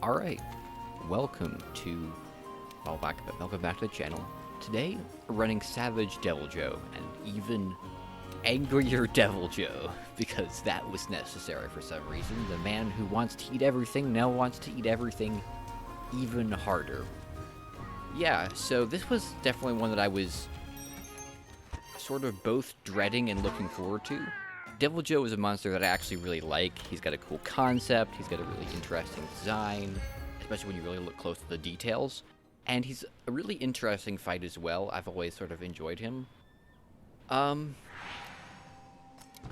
Alright, welcome back to the channel. Today, we're running Savage Deviljho, and even angrier Deviljho, because that was necessary for some reason. The man who wants to eat everything now wants to eat everything even harder. Yeah, so this was definitely one that I was sort of both dreading and looking forward to. Deviljho is a monster that I actually really like. He's got a cool concept, he's got a really interesting design, especially when you really look close to the details. And he's a really interesting fight as well. I've always sort of enjoyed him.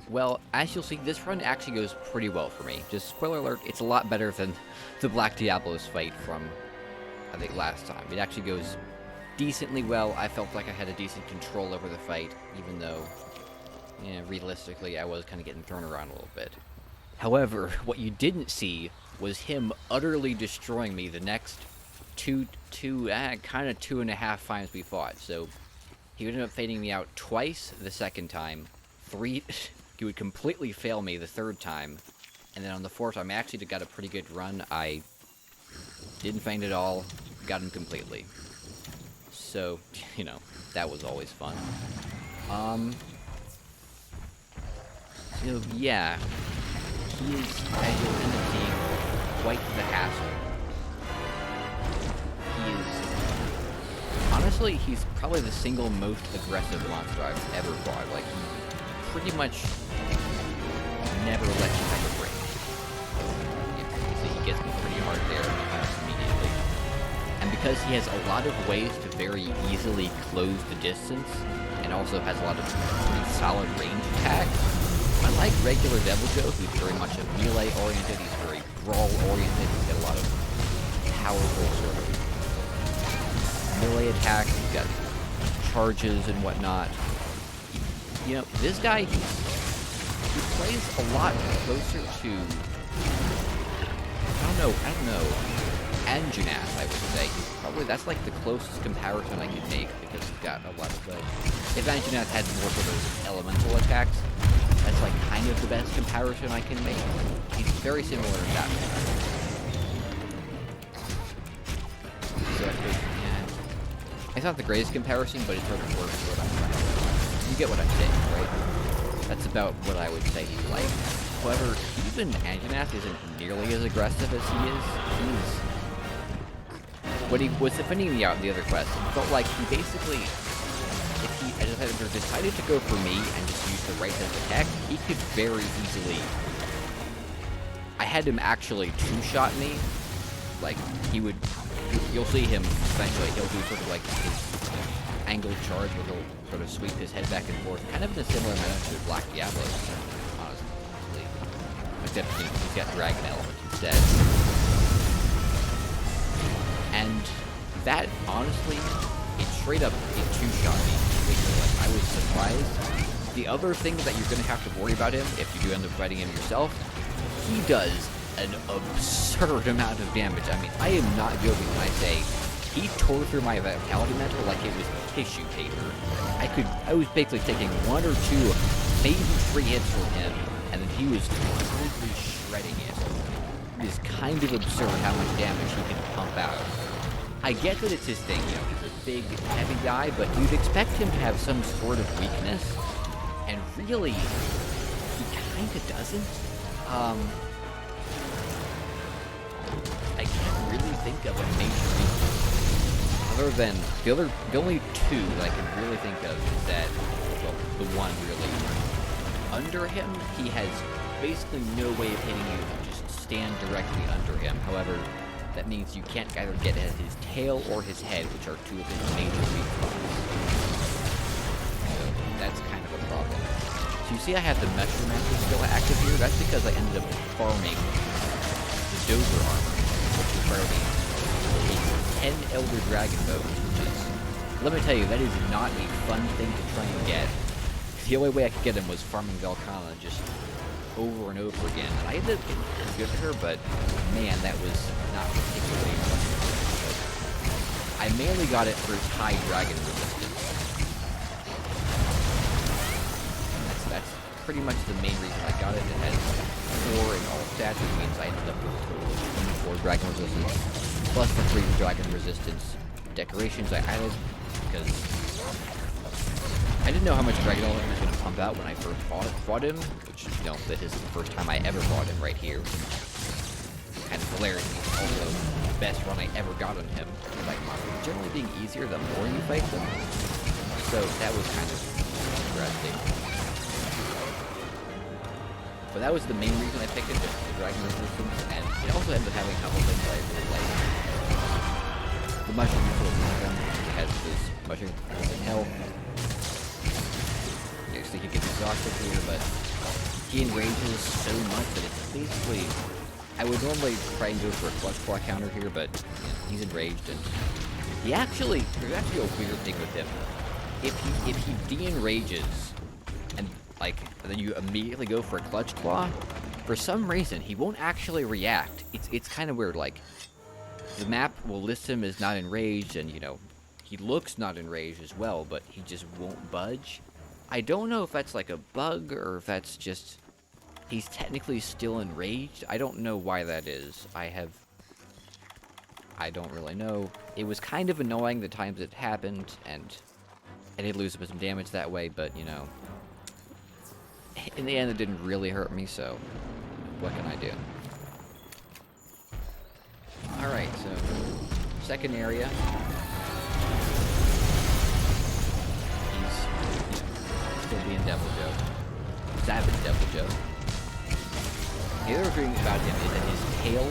Well, as you'll see, this run actually goes pretty well for me. Just spoiler alert, it's a lot better than the Black Diablos fight from, I think, last time. It actually goes decently well. I felt like I had a decent control over the fight, even though, yeah, realistically, I was kind of getting thrown around a little bit. However, what you didn't see was him utterly destroying me the next kind of 2.5 times we fought. So he would end up fading me out twice the second time. He would completely fail me the third time. And then on the fourth time, I actually got a pretty good run. I didn't faint at all, got him completely. So, you know, that was always fun. So, yeah, he is, as you'll end up seeing, quite the hassle. Honestly, he's probably the single most aggressive monster I've ever fought. Like, he pretty much never lets you have a break. You see, he gets me pretty hard there almost immediately. And because he has a lot of ways to very easily close the distance, and also has a lot of pretty solid range attacks, unlike regular Deviljho, who's very much a melee-oriented, he's very brawl-oriented, he's got a lot of powerful sort of melee attacks, he's got charges and whatnot. You know, this guy, he plays a lot closer to, I don't know, Anjanath, I would say. That's like the closest comparison I could make, because he's got a lot of, if Anjanath had more sort of elemental attacks, that's like kind of the best comparison I can make. He's very similar in that way. So, yeah. It's not the greatest comparison, but it sort of works for what I'm trying to do. You get what I'm saying, right? That's about what I would say he's like. However, even Anjanath isn't nearly as aggressive as he is. When he was defending me out in the other quest, it felt like he basically, if he had decided to go for me and just use the right set of attack, he could very easily. I had him actually two-shot me. Like, you'll see him eventually, he'll do sort of like his angled charge where he'll sort of sweep his head back and forth, kind of in a similar manner to Black Diablos, honestly. Except he's got dragon element instead. And that, honestly, it straight up, it two-shot me. Like, I was surprised. The other thing that you're going to have to worry about him, if you do end up fighting him yourself, he does an absurd amount of damage. I mean, I am not joking when I say he tore through my vitality mantle like it was tissue paper. I was basically taking 1 or 2, maybe 3 hits from him, and then he was completely shredding it. It is kind of absurd how much damage he can pump out. I get that it's his thing, you know, he's a big, heavy guy, but you'd expect him to have some sort of weakness, and really, he kind of doesn't. I can't really think of a major weakness, other than, the only 2 that I can really think of is that, well, the one really, under him, he has basically no way of hitting you if you just stand directly under him. However, that means you can't either get at his tail or his head, which are 2 of his major weak spots. So that's kind of a problem. So you see I have the Metromancer still active here. That's because I ended up farming the Dozer armor, which required me 10 Elder Dragon bones, which is, let me tell you, that is not a fun thing to try and get. The only way I could get him was farming Velkhana just over and over again. And I ended up getting pretty good at her, but man, that was not particularly fun. I mainly got it for its high dragon resistance. And that's pretty much the main reason I got it. It has 4 in all stats. stats, which means I ended up with a total of 24 dragon resistance, plus the 3 dragon resistance decorations I added, because I didn't know how much dragon element was going to pump out when I first fought him, which, you know, this is the first time I ever fought him right here. Kind of hilarious. Also, the best run I ever got on him. Like, generally being easier the more you fight them. So that was kind of interesting. But that was the main reason I picked it, just the dragon resistance, and it also ended up having a couple things I really like. The mushroom was one of them. It has this mushroom in health. You think you get exhausted here, but he enrages so much that it's basically... I would normally try and go for a clutch claw counter here, but you know, he's enraged, and he actually... There's actually a weird thing with him. If he de-enrages, and like then you immediately go for a clutch claw, for some reason he won't actually react. It's kind of weird. Like, the map will list him as not enraged, and you know, he looks not enraged as well, but he just won't budge. I don't know if that's like a bug, or if that's just... He's technically still enraged. I don't know why that is. I don't really know. It was kind of annoying the times it happened, and I did lose a bit of damage that way, but, you know, in the end it didn't really hurt me, so what can I do? Alright, so, second area. He's still being Deviljho. Savage Deviljho. The other thing about him is that his tail,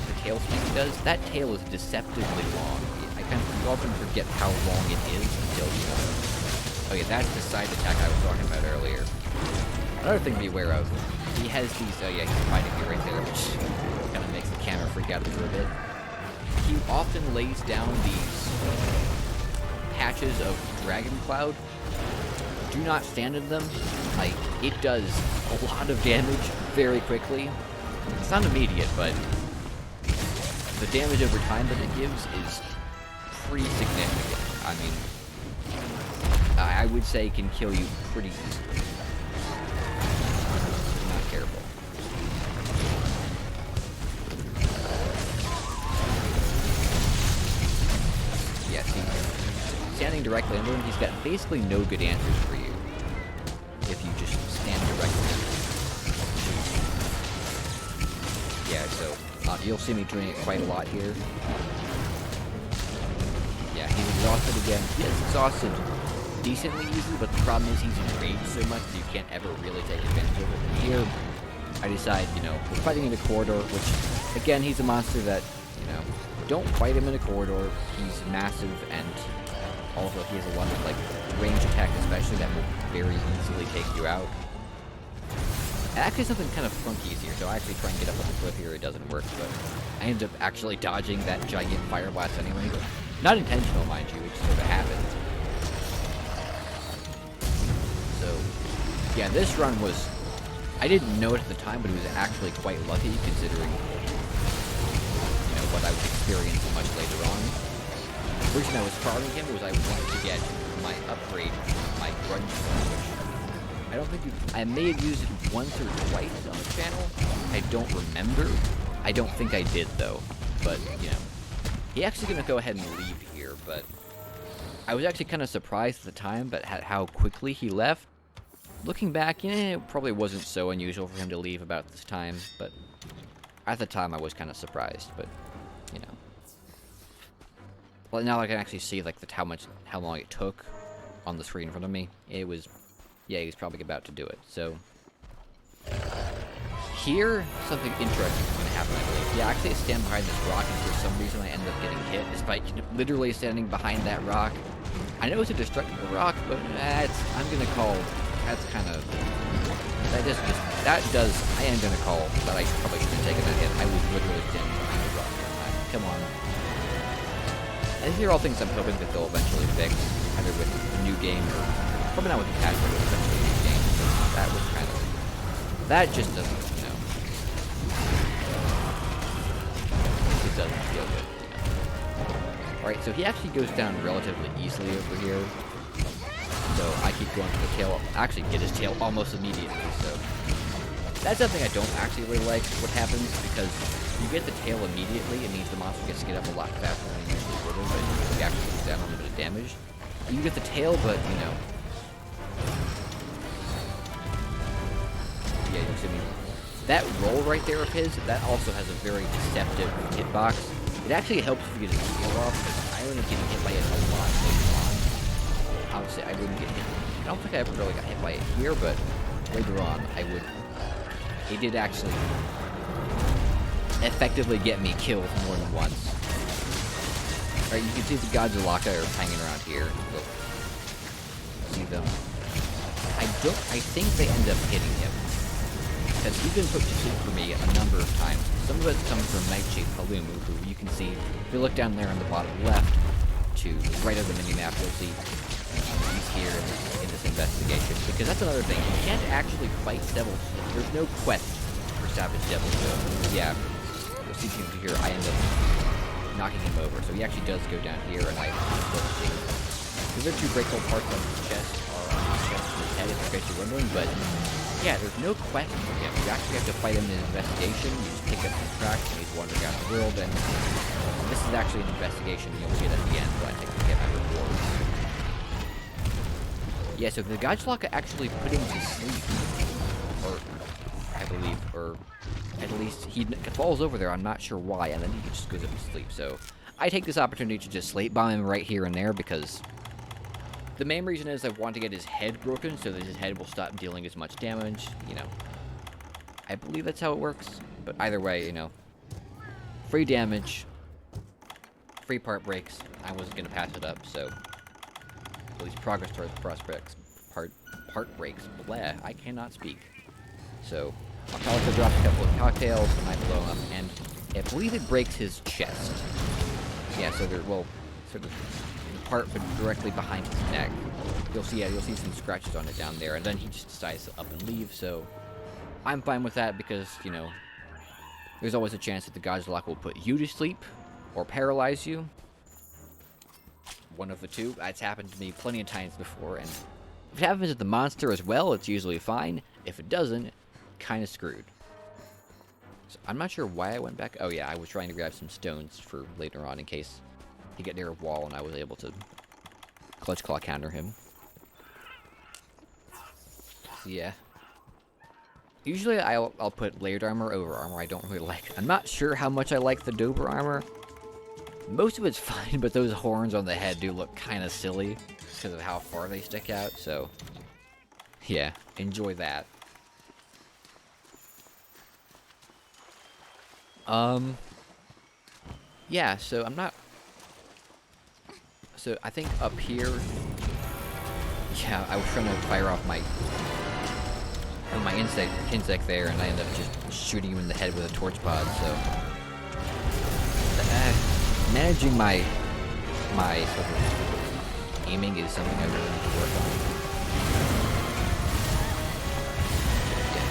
the tail speed he does, that tail is deceptively long. I kind of often forget how long it is until, you know. Oh yeah, that's the side attack I was talking about earlier. Another thing to be aware of, he has these, oh yeah, he's fighting me right there, which kind of makes the camera freak out a little bit. He often lays down these patches of dragon cloud. Do not stand in them. Like, it does a lot of damage very quickly. It's not immediate, but the damage over time that it gives is pretty significant. I mean, I would say it can kill you pretty easily. If you're not careful. Yeah, see, standing directly under him, he's got basically no good answers for you if you just stand directly under him. Yeah, so you'll see me doing it quite a lot here. Yeah, he's exhausted again. He gets exhausted decently easily, but the problem is he's enraged so much that you can't ever really take advantage of it. And here, I decide, you know, we're fighting in a corridor, which, again, he's a monster that, you know, don't fight him in a corridor. He's massive, and also he has a lot of, like, range attack especially that will very easily take you out. Actually, something kind of funky is here, so I actually try and get up on the cliff here. It doesn't work, but I end up actually dodging that giant fire blast anyway. Not intentional, mind you, it just sort of happened. So, yeah, this run was... I didn't know it at the time, but it was actually quite lucky, considering, you know, what I would experience much later on. The reason I was farming him was I wanted to get my upgrade, my grunge form, which I don't think I may have used it once or twice on the channel. I don't remember. I don't think I did, though. But, you know, he's actually going to go ahead and leave here, but I was actually kind of surprised at the time but how quickly he left. Looking back, it probably wasn't so unusual for him to leave about this time, but at the time I was kind of surprised, but, you know. Well, now I can actually see, like, how long it took on the screen in front of me. It was... Yeah, he's probably about to do it, so... Here, something interesting is going to happen, I believe. Yeah, actually I stand behind this rock, and for some reason I end up getting hit, despite literally standing behind that rock. I know it's a destructible rock, but I'm going to call... That's kind of... I am going to call that I probably should have taken that hit. I was literally standing behind the rock. Come on. And these are all things I'm hoping that they'll eventually fix, either with a new game or... Probably not with the patch, but with a new game. That was kind of... That just doesn't, you know... It doesn't feel good, you know. Alright, so he actually goes down relatively easily over here. So I keep going for the tail. Actually get his tail almost immediately, so... That's something I don't actually really like what happens, because you get the tail immediately, it means the monster gets to get up a lot faster than it usually would have, but you actually do that unlimited damage. You get the tail, but, you know... Yeah, you see me. That roll right there of his, that also has a very deceptive hitbox. It actually helps if you get his heal off, because I ended up getting hit by it a lot later on. Obviously, I wouldn't get hit. I don't think I ever really got hit by it here, but later on, I would... It did actually effectively get me killed more than once. Alright, you can see the Godzilla are hanging around here. You'll see them. I think they end up hitting him. Because he's been put to sleep for me a number of times. Some of it comes from Nightshade Palumu, who you can see, if you look down there on the bottom left, to the right of the minimap, you'll see he's here in this investigation. Because that's another thing, you can't actually fight devils. There's no quest for Savage Devil, so yeah, you'll see here, I end up knocking him over. So he actually does go down here, and I don't see. The other two breakable parts on his chest are on his chest and his head, in case you're wondering, but yeah, there's no quest for him. You actually have to fight him in an investigation. You just pick up some tracks and he's wandering out the world, and this is actually an investigation you'll see it at the end, but I think we get my reward. Yeah, so the Godzilla actually put him to sleep, or I believe, or at least he falls over there, I'm not sure why, and then he just goes up to sleep. So I take this opportunity to just slate bomb him right here and there, because the main reason is I want to get his head broken so that his head will stop dealing as much damage, you know. I believe that's how it works, but either way, you know, free damage, free part breaks. I wasn't going to pass it up, so at least progress towards prospects, part breaks. Bleh, I cannot speak. So I'll probably drop a couple of cocktails, and I blow him up, and I believe it breaks his chest. Yeah, so there, well, sort of the part but directly behind his neck. You'll see, yeah, you'll see some scratches on it down there, and then he just decides to up and leave. So I'm fine with that because, you know, there's always a chance that the Godzilla will put you to sleep or paralyze you. One of the two. That's happened to me plenty of times before, and if it happens to the monster as well, it's usually fine. If it doesn't, kind of screwed. So I'm not sure why I went back. Oh yeah, I was trying to grab some stones for later on in case he get near a wall and I was able to clutch claw counter him. So yeah. Usually I'll put layered armor over armor I don't really like. I'm not sure how much I like the Dober armor. Most of it's fine, but those horns on the head do look kind of silly because of how far they stick out, so yeah, enjoy that. Yeah, so I'm not... So I think up here... Yeah, I was trying to fire off my insect there, and I ended up just shooting him in the head with a torch pod, so... managing my sort of aiming is something I really need to work on. Yeah,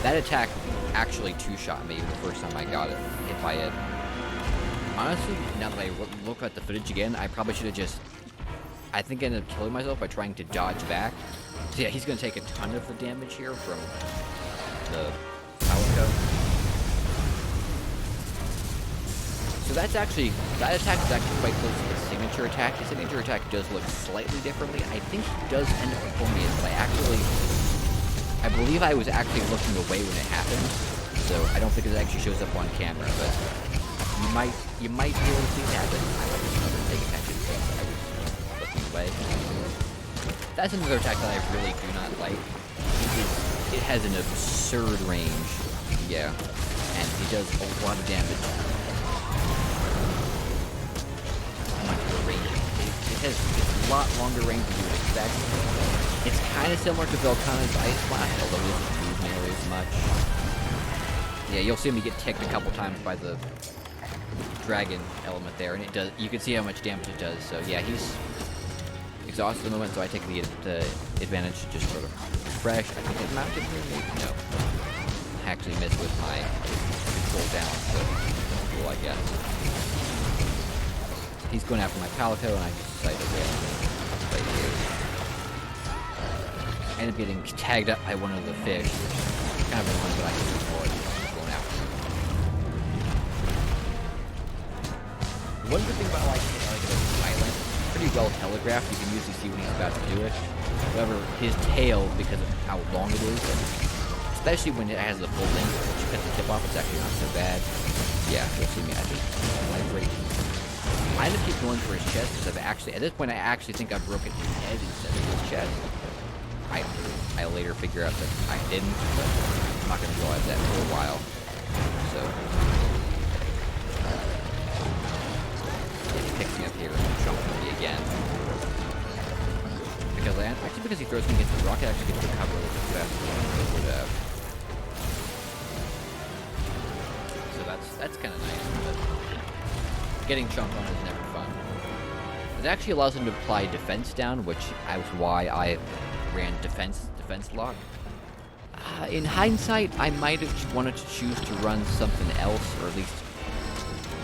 that attack actually two-shot me the first time I got it, hit by it. Honestly, now that I look at the footage again, I probably should have just... I think I ended up killing myself by trying to dodge back. So yeah, he's going to take a ton of the damage here from the Calico. So that attack is actually quite close to the signature attack. The signature attack does look slightly differently. I think he does end up performing it, but I believe I was actually looking away when it happened, so I don't think it actually shows up on camera, but you might be able to see it happen. I might just not paying attention because I was looking away. That's another attack that I really do not like. It has an absurd range, yeah, and it does a lot of damage. It has a lot longer range than you would expect. It's kind of similar to Velkhana's Ice Blast, although it doesn't move nearly as much. Yeah, you'll see me get ticked a couple times by the dragon element there, and it does. You can see how much damage it does. So yeah, he's exhausted at the moment, so I take the advantage to just sort of refresh. I think it mounted me, maybe no. I actually missed with my control down, so cool, I guess. He's going after my Calico, and I just decided to right here. I ended up getting tagged up by one of the fish. kind of annoying, but I can control it going out. One good thing about like silent, pretty well telegraphed. You can usually see when he's about to do it. However, his tail, because of how long it is, and especially when it has the full length, once you cut the tip off, it's actually not so bad. Yeah, you'll see me. I just vibrate. I end up keep going for his chest because I've actually, at this point, I actually think I've broken his head instead of his chest. I later figure out that I didn't, but I'm not going to realize that for a while. So, he picks me up here and jumps me again. Because he throws me against the rock, I actually get to recover a little bit faster than I would have. So that's kind of nice, but getting chunked on is never fun. It actually allows him to apply defense down, which is why I ran defense lock. In hindsight, I might have wanted to choose to run something else, or at least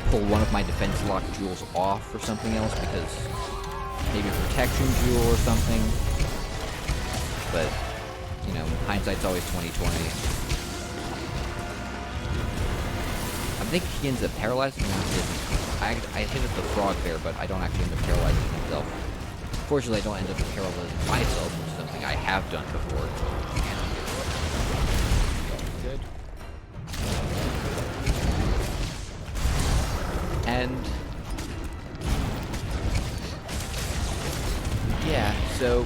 pull one of my defense lock jewels off or something else, because maybe a protection jewel or something. But, you know, hindsight's always 20/20. I think he ends up paralyzing him. I hit at the frog there, but I don't actually end up paralyzing himself. Fortunately, I don't end up paralyzing myself, which is something I have done before. Good. And yeah, so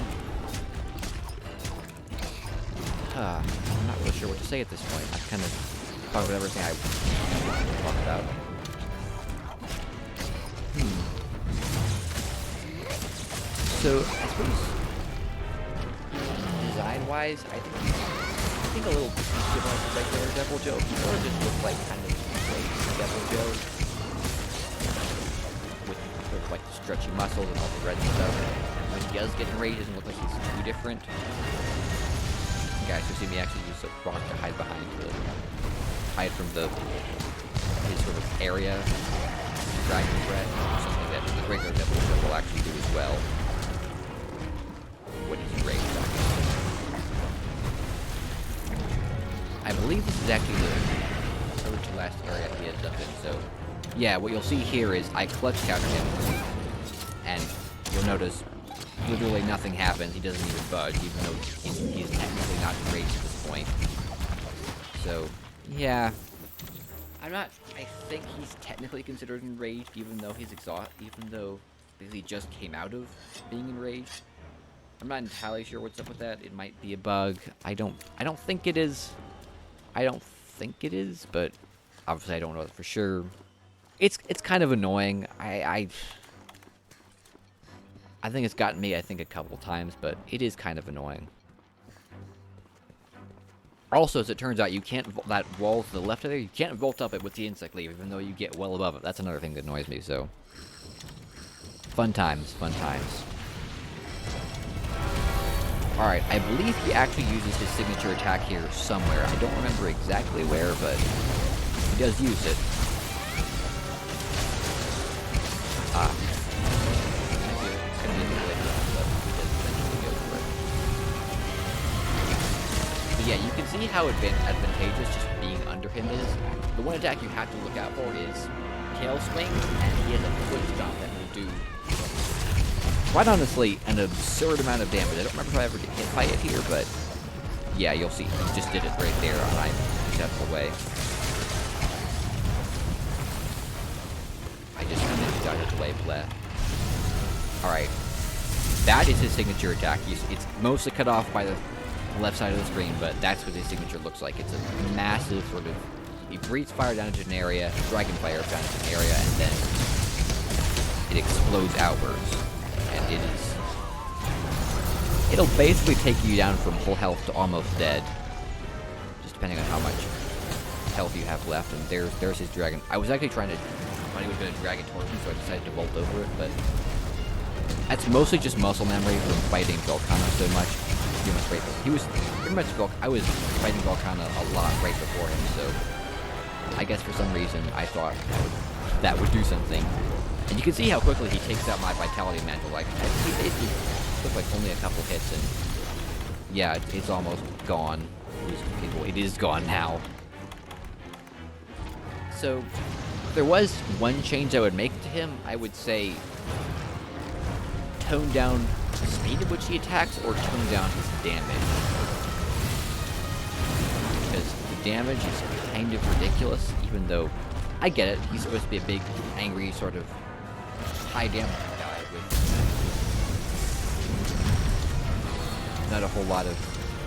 I'm not really sure what to say at this point. I've kind of talked about everything I want to talk about. So I suppose design-wise, I think a little similar to regular Deviljho. Or just looks like kind of like Deviljho with sort of like the stretchy muscles and all the red stuff. When he does get enraged, it doesn't look like he's too different. You guys who see me actually use a rock to hide behind to hide from his sort of area, dragon threat, something that the regular Deviljho will actually do as well when he's enraged. I believe this is actually the third to last area he ends up in. So, yeah, what you'll see here is I clutch counter him, and you'll notice literally nothing happens. He doesn't even budge, even though he's technically not enraged at this point. So, yeah, I think he's technically considered enraged, even though he's exhausted, even though he just came out of being enraged. I'm not entirely sure what's up with that. It might be a bug. I don't think it is. I don't think it is, but obviously I don't know for sure. It's kind of annoying. I think it's gotten me, I think, a couple times, but it is kind of annoying. Also, as it turns out, you can't that wall to the left of there, you can't vault up it with the insect leaf, even though you get well above it. That's another thing that annoys me, so fun times, fun times. Alright, I believe he actually uses his signature attack here somewhere. I don't remember exactly where, but he does use it. But yeah, you can see how advantageous just being under him is. The one attack you have to look out for is tail swing, and he has a foot stomp that will do, quite honestly, an absurd amount of damage. I don't remember if I ever get hit by it here, but yeah, you'll see. He just did it right there on an acceptable way. I just kind of got his way left. Alright. That is his signature attack. It's mostly cut off by the left side of the screen, but that's what his signature looks like. It's a massive sort of... He breathes fire down into an area, dragon fire down into an area, and then it explodes outwards. And it'll basically take you down from full health to almost dead, just depending on how much health you have left. And there's his dragon. I was actually trying to find he was going to drag it towards me, so I decided to vault over it, but that's mostly just muscle memory from fighting Volcano so much. I was fighting Volcano a lot right before him, so I guess for some reason I thought that would do something. And you can see how quickly he takes out my Vitality Mantle. Like, he basically took like only a couple hits, and yeah, it's almost gone. It is gone now. So, if there was one change I would make to him, I would say tone down the speed at which he attacks or tone down his damage. Because the damage is kind of ridiculous, even though I get it. He's supposed to be a big, angry, sort of high damage guy with not a whole lot of...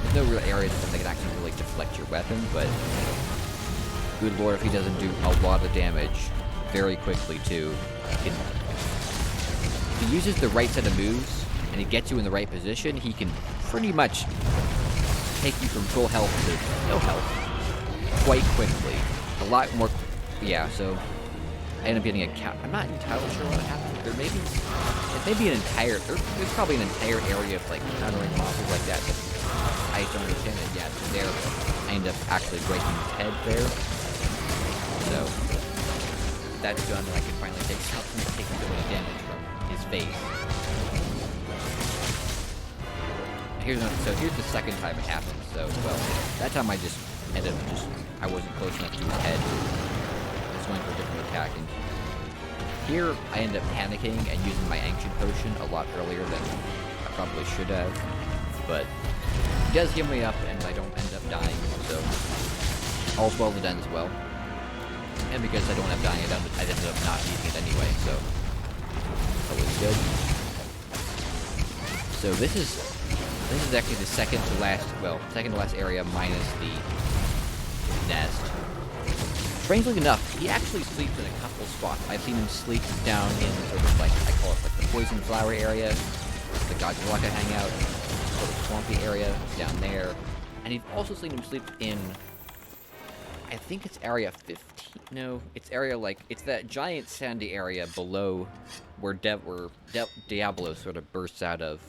There's no real areas that can actually really deflect your weapon, but good lord, if he doesn't do a lot of damage very quickly too. If he uses the right set of moves and he gets you in the right position, he can pretty much take you from full health to no health quite quickly. A lot more. Yeah, so I end up getting a count. I'm not entirely sure what happened. There may be, it may be an entire. There's probably an entire area of like countering monsters like that. I don't understand it yet. So there, I end up actually breaking his head there. So that's done, and I can finally take something to take so much damage from his face. Here's the second time it happened. So well, that time I just ended up I wasn't close enough to his head. I was going for a different attack, and here I end up panicking and using my ancient potion a lot earlier than I probably should have. But he does heal me up, and I don't end up dying, so all's well that ends well. And because I don't end up dying, I ended up not beating it anyway, so always good. So this is actually the second to last area minus the nest. Strangely enough, he actually sleeps in a couple spots. I've seen him sleep down in sort of like, I call it like the poison flower area, the Godzilla hang out, sort of swampy area down there. And you've also seen him sleep in, I think it's area 15. No, it's area like, it's that giant sandy area below where Diablo sort of bursts out of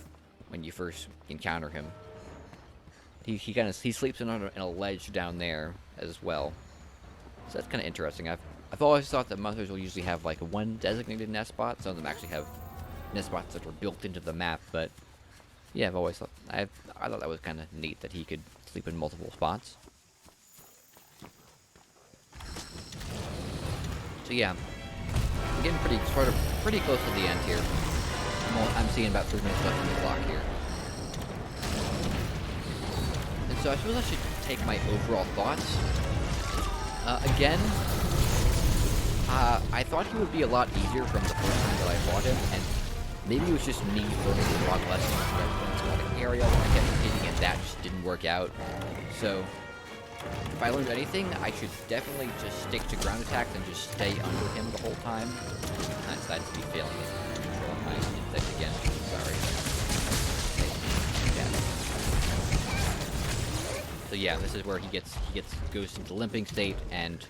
when you first encounter him. He sleeps in a ledge down there as well. So that's kind of interesting. I've always thought that monsters will usually have like one designated nest spot. Some of them actually have nest spots that are built into the map, but yeah, I've always thought I thought that was kind of neat that he could sleep in multiple spots. So yeah, I'm getting pretty close to the end here. I'm seeing about 3 minutes left on the clock here. And so I suppose I should take my overall thoughts. Again, I thought he would be a lot easier from the first time that I fought him, and maybe it was just me learning the wrong lesson in the area where I kept hitting and that just didn't work out. So if I learned anything, I should definitely just stick to ground attacks and just stay under him the whole time. I decided to be failing it. Control my insect again. Sorry. Yeah. So yeah, this is where he goes into limping state, and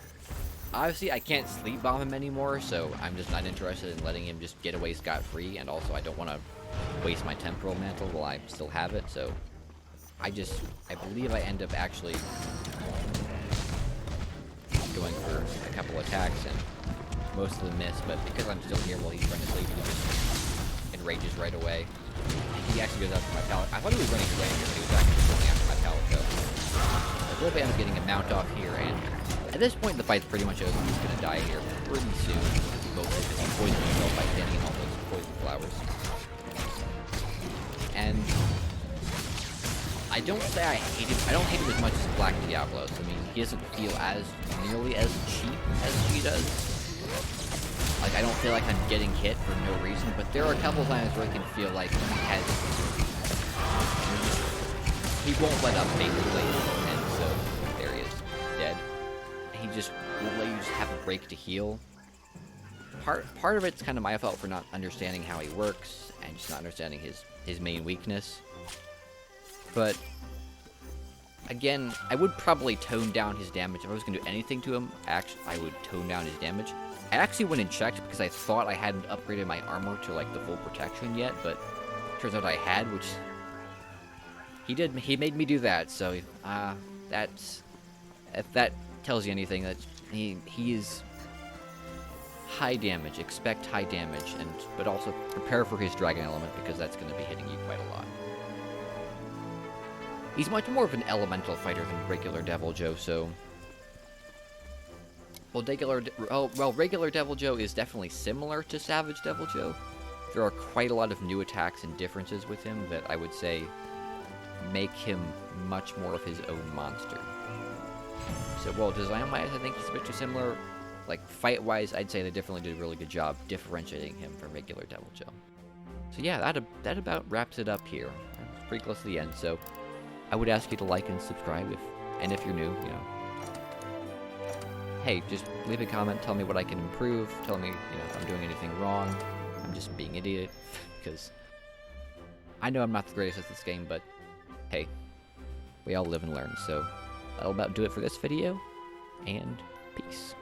obviously I can't sleep bomb him anymore, so I'm just not interested in letting him just get away scot-free, and also I don't want to waste my temporal mantle while I still have it, so I believe I end up actually going for a couple attacks, and most of them miss, but because I'm still here while he's trying to sleep, he just enrages right away. He actually goes after my pallet. I thought he was running away, but he was actually going after my pallet, though. I hope I end up getting a mount off here, and at this point the fight's pretty much over. He's going to die here pretty soon, mostly because he poisoned himself by standing in all those poison flowers. And I don't say I hate him. I don't hate him as much as Black Diablos. I mean, he doesn't feel nearly as cheap as she does. Like, I don't feel like I'm getting hit for no reason, but there are a couple times where I can feel like he won't let up, basically, and so there he is, dead. And he just won't let you just have a break to heal. Part of it's kind of my fault for not understanding how he works, and just not understanding his main weakness. But again, I would probably tone down his damage. If I was going to do anything to him, I would tone down his damage. I actually went and checked because I thought I hadn't upgraded my armor to like the full protection yet, but turns out I had, which he made me do that. So if that tells you anything, that he is high damage. Expect high damage, but also prepare for his dragon element because that's going to be hitting you quite a lot. He's much more of an elemental fighter than regular Deviljho, so... Well, regular Deviljho is definitely similar to Savage Deviljho. There are quite a lot of new attacks and differences with him that I would say make him much more of his own monster. So, well, design-wise, I think he's a bit too similar. Like, fight-wise, I'd say they definitely did a really good job differentiating him from regular Deviljho. So yeah, that about wraps it up here. It's pretty close to the end, so I would ask you to like and subscribe if you're new, you know. Hey, just leave a comment, tell me what I can improve, tell me, if I'm doing anything wrong. I'm just being an idiot, because I know I'm not the greatest at this game, but hey, we all live and learn, so that'll about do it for this video, and peace.